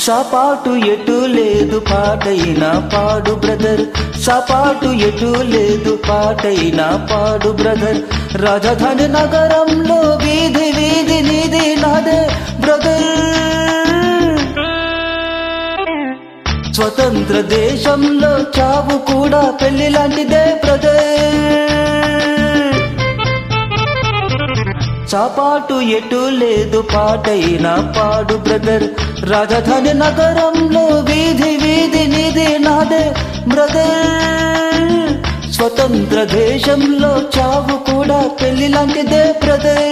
సపాటు ఎటు లేదు పాటైనా పాడు బ్రదర్, సపాటు ఎటు లేదు పాటైనా పాడు బ్రదర్. రాజధాని నగరంలో వీధి వీధి నీది నాదే బ్రదర్. స్వతంత్ర దేశంలో చావు కూడా పెళ్లి లాంటిదే బ్రదర్. సపాటు ఎటు లేదు పాటైనా పాడు బ్రదర్. రాజధాని నగరంలో వీధి వీధి నీది నాదే బ్రదర్. స్వతంత్ర దేశంలో చావు కూడా పెళ్లి లాంటిదే బ్రదర్.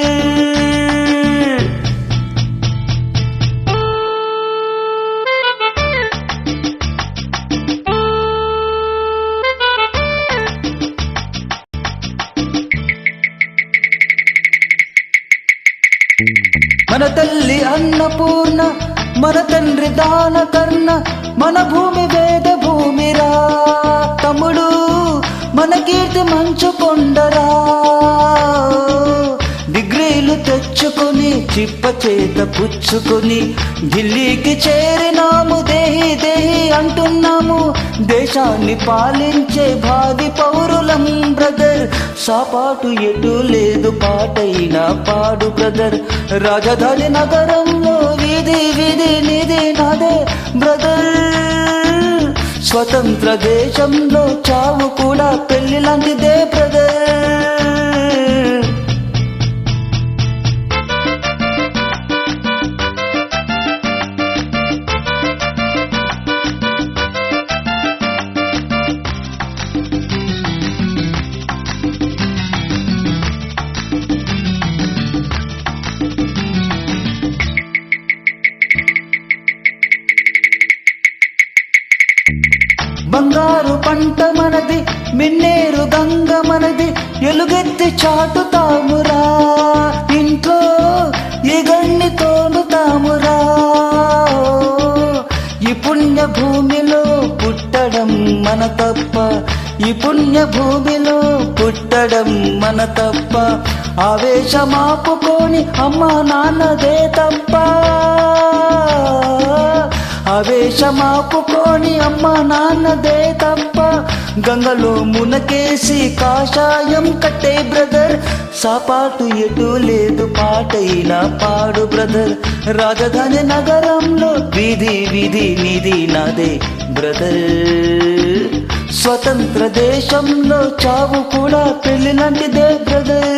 మన తల్లి అన్నపూర్ణ, మన తండ్రి దానకర్ణ, మన భూమి వేద భూమిరా తమ్ముడు, మన కీర్తి మంచు కొండరా. డిగ్రీలు తెచ్చుకొని చిప్ప చేత పుచ్చుకొని ఢిల్లీకి చేరినాము, దేహి దేహి అంటున్నాము. దేశాన్ని పాలించే భావి పౌరులం బ్రదర్. సపాటు ఎటు లేదు పాటైనా పాడు బ్రదర్. రాజధాని నగరంలో వీధి వీధి నీది నాదే బ్రదర్. స్వతంత్ర దేశంలో చావు కూడా పెళ్లి లాంటిదే బ్రదర్. బంగారు పంట మనది, మిన్నేరు గంగ మనది, ఎలుగెత్తి చాటుతామురా. ఇంట్లో ఈ గన్ని తోనుతామురా. ఈ పుణ్య భూమిలో పుట్టడం మన తప్ప, ఈ పుణ్య భూమిలో పుట్టడం మన తప్ప. ఆవేశమాపుకొని అమ్మ నాన్నదే తప్ప, ఆవేశమాపుకొని అమ్మ నాన్నదే తప్ప. గంగలో మునకేసి కాషాయం కట్టే బ్రదర్. సపాటు ఎటు లేదు పాటైనా పాడు బ్రదర్. రాజధాని నగరంలో వీధి వీధి నీది నాదే బ్రదర్. స్వతంత్ర దేశంలో చావు కూడా పెళ్లి లాంటిదే బ్రదర్.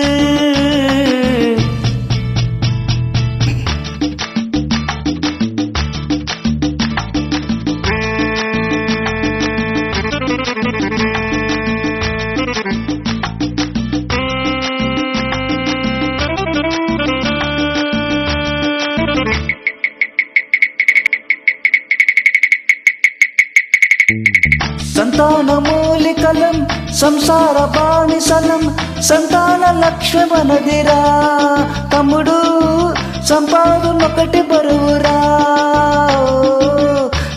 సంతాన మూలికలం సంసార బానిసలం, సంతాన లక్ష్యమనదిరా తమ్ముడు. సంపాదనొకటి బరువురా.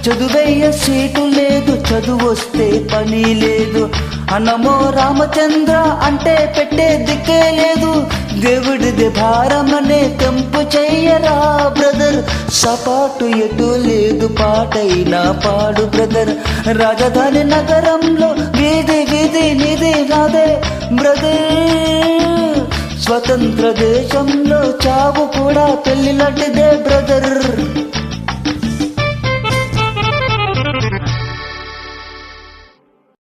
చదువయ్య సీటు లేదు, చదువొస్తే పని లేదు. అన్నమో రామచంద్ర అంటే పెట్టే దిక్కే లేదు. దేవుడిది భారమనే తెంపు చెయ్యరా బ్రదర్. సపాటు ఎటు లేదు పాటైనా పాడు బ్రదర్. రాజధాని నగరంలో వీధి వీధి నీది నాదే బ్రదర్. స్వతంత్ర దేశంలో చావు కూడా పెళ్లి లాంటిదే బ్రదర్.